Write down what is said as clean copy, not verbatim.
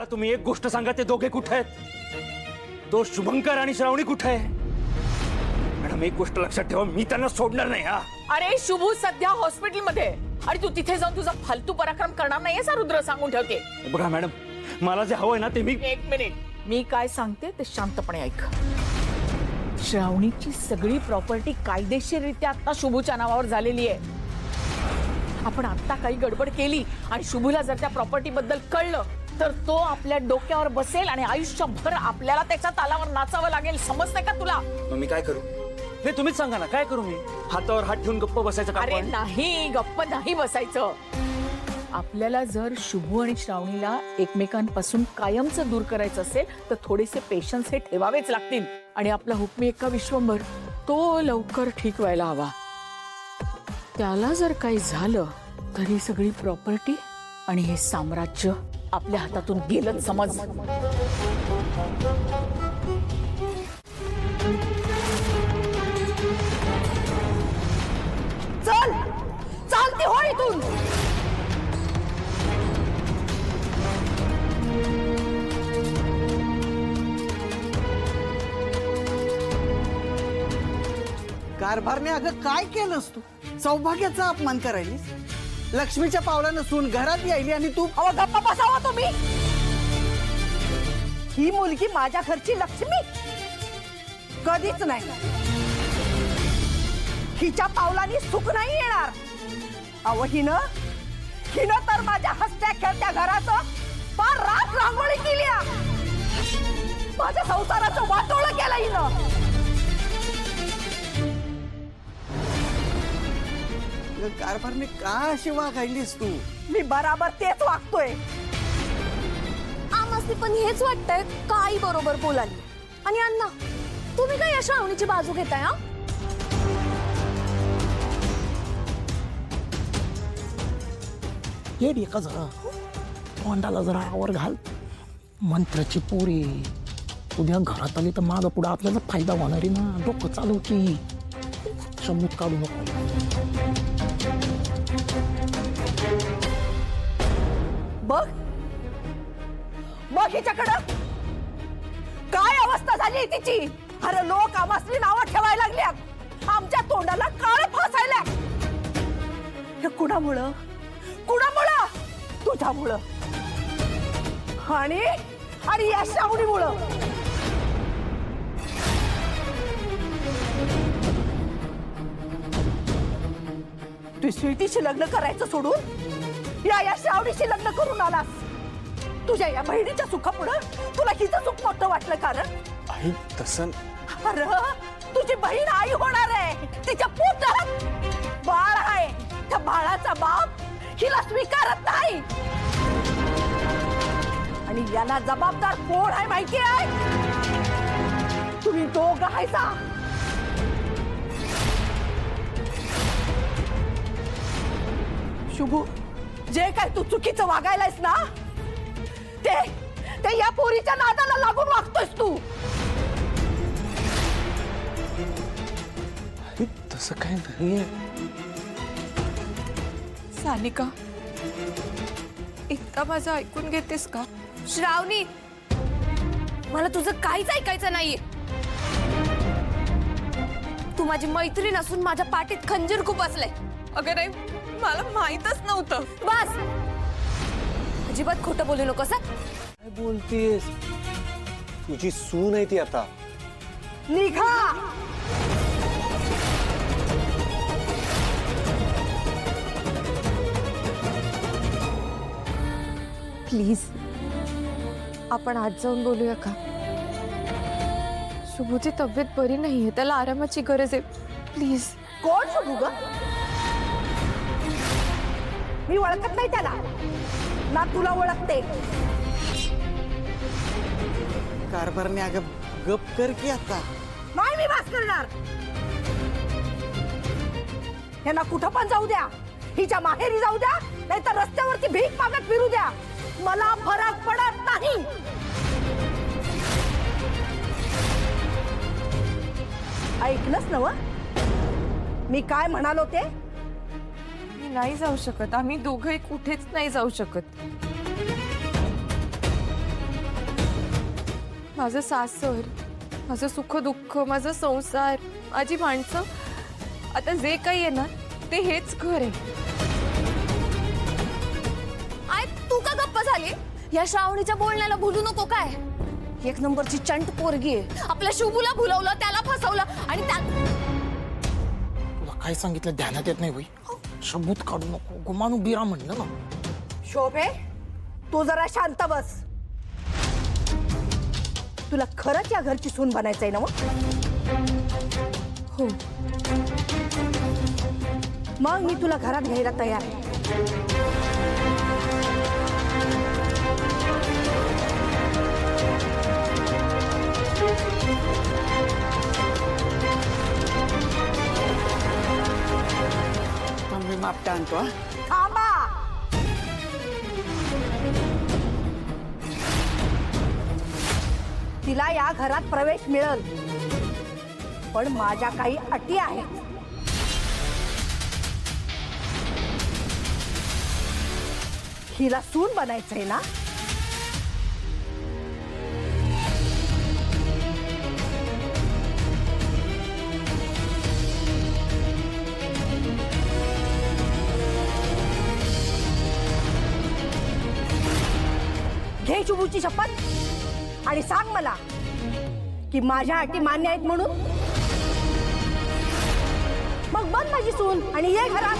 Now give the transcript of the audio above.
मला तुम्ही एक गोष्ट सांगा, ते दोघे कुठे आहेत? तो शुभंकर आणि श्रावणी कुठे आहे? मॅडम एक गोष्ट लक्षात ठेवा, मी त्यांना सोडणार नाही. हा अरे शुभू सध्या हॉस्पिटलमध्ये आणि तू तिथे जाऊन तुझा फालतू पराक्रम करणार नाहीयेस रुद्र, सांगून ठेवते. बघा मॅडम, मला जे हवंय ना ते मी. एक मिनिट, मी काय सांगते ते शांतपणे ऐक. श्रावणीची सगळी प्रॉपर्टी कायदेशीररित्या आता शुभूच्या नावावर झालेली आहे. आपण आता काही गडबड केली आणि शुभूला जर त्या प्रॉपर्टी बद्दल कळलं तर तो आपल्या डोक्यावर बसेल आणि आयुष्यभर आपल्याला त्याच्या तालावर नाचावं लागेल. समजतंय का तुला? मग मी काय करू? हे तुम्हीच सांगा ना, काय करू मी? हातावर हात ठेवून गप्प बसायचं का? अरे नाही, गप्प नाही बसायचं. आपल्याला जर शुभू आणि श्रावणीला एकमेकांपासून कायमचं दूर करायचं असेल तर थोडेसे पेशन्स हे ठेवावेच लागतील. आणि आपला हुकमी एक्का विश्वंभर तो लवकर ठीक व्हायला हवा. त्याला जर काही झालं तर ही सगळी प्रॉपर्टी आणि हे साम्राज्य आपल्या हातातून गेलंच समज. चल चालते हो इथून. कारभारने अगं काय केलंस तू? सौभाग्याचा अपमान करायलीस. लक्ष्मीच्या पावलानं सून घरात यायली आणि तू. अहो गप्पा बसावा तुम्ही. ही मुलगी माझ्या घरची लक्ष्मी कधीच नाही. हिच्या पावलांनी सुख नाही येणार. अहो हिनं तर माझ्या हसत्या खेळत्या घराचं फार रात रांगोळी केली. माझ्या संसाराचं वाटोळं केलं हिनं. कारभारने का अशी वागायलीस तू? मी बराबर तेच वागतोय. आम्हाला पण हेच वाटतंय का आई बरोबर बोलाली. आणि अण्णा, तुम्ही काय या श्रावणीची बाजू घेताय? हा ये का जरा तोंडाला जरा आवर घाल. मंत्राची पोरी उद्या घरात आली तर मागं पुढं आपल्याला फायदा होणार आहे ना. डोकं चालू की शमूत काढू नको. बघ बघ हिच्याकडं काय अवस्था झाली तिची. अरे लोक आमासली नावं ठेवायला लागल्यात. आमच्या तोंडाला काळ फासायला. हे कुणामुळं? तुझ्यामुळं आणि या श्रावणीमुळं. तू स्वीटीशी लग्न करायचं सोडून या श्रावणीशी लग्न करून आलास. तुझ्या या बहिणीच्या सुखापुढं तुला हिचं सुख मोठं वाटलं. कारण आई तसं. अरे तुझी बहीण आई होणार आहे. तिच्या पोटात बाळ आहे. त्या बाळाचा बाप हिला स्वीकारत नाही. आणि याला जबाबदार कोण आहे माहिती आहे? तुम्ही दोघं आहेसा. शुभू, जे काय तू चुकीचं वागायलायस ना ते या पोरीच्या नादाला लागून वागतोयस तू. तसं काय नाहीये. सानिका, इतका माझं ऐकून घेतेस का? श्रावणी, मला तुझं काहीच ऐकायचं नाहीये. तू माझी मैत्रीण असून माझ्या पाठीत खंजीर खूप असलंय. अगं नाही, मला माहीतच नव्हतं. बस, अजिबात खोटं बोलू नकोस. काय बोलतेस? तुझी सून आहे ती आता. निघा. प्लीज आपण आज जाऊन बोलूया का? शुभूची तब्येत बरी नाहीये, त्याला आरामाची गरज आहे. प्लीज. कोण शुभू ग? मी ओळखत नाही त्याला ना तुला ओळखते. कारभारने अगं गप कर की आता. नाही मी वास करणार. यांना कुठं पण जाऊ द्या. हिच्या माहेरी जाऊ द्या, नाहीतर रस्त्यावरती भीक मागत फिरू द्या. मला फरक पडत नाही. ऐकलंच नव मी काय म्हणालो ते? मी नाही जाऊ शकत. आम्ही दोघंही कुठेच नाही जाऊ शकत. माझं सासर, माझं सुख दुःख, माझा संसार, माझी माणसं, आता जे काही आहे ना ते हेच घर आहे. आय तू का गप्प झाली? या श्रावणीच्या बोलण्याला भुलू नको काय. एक नंबरची चंट पोरगी आहे. आपल्या शुभूला भुलवलं, त्याला फसवलं आणि त्या तुला काय सांगितलं ध्यानात येत नाही बाई. सबूत काढू नको, गुमानू बिरा म्हणलं ना. शोभे, तू जरा शांत बस. तुला खरंच या घरची सून बनायचंय ना मग? हो. मग मी तुला घरात घ्यायला तयार आहे. मी मापटा आणतो हा. थांबा. तिला या घरात प्रवेश मिळेल, पण माझ्या काही अटी आहेत. हिला सून बनायचंय ना? घे शुभूची शपथ आणि सांग मला की माझ्या अटी मान्य आहेत म्हणून. मग बन माझी सून आणि ये घरात.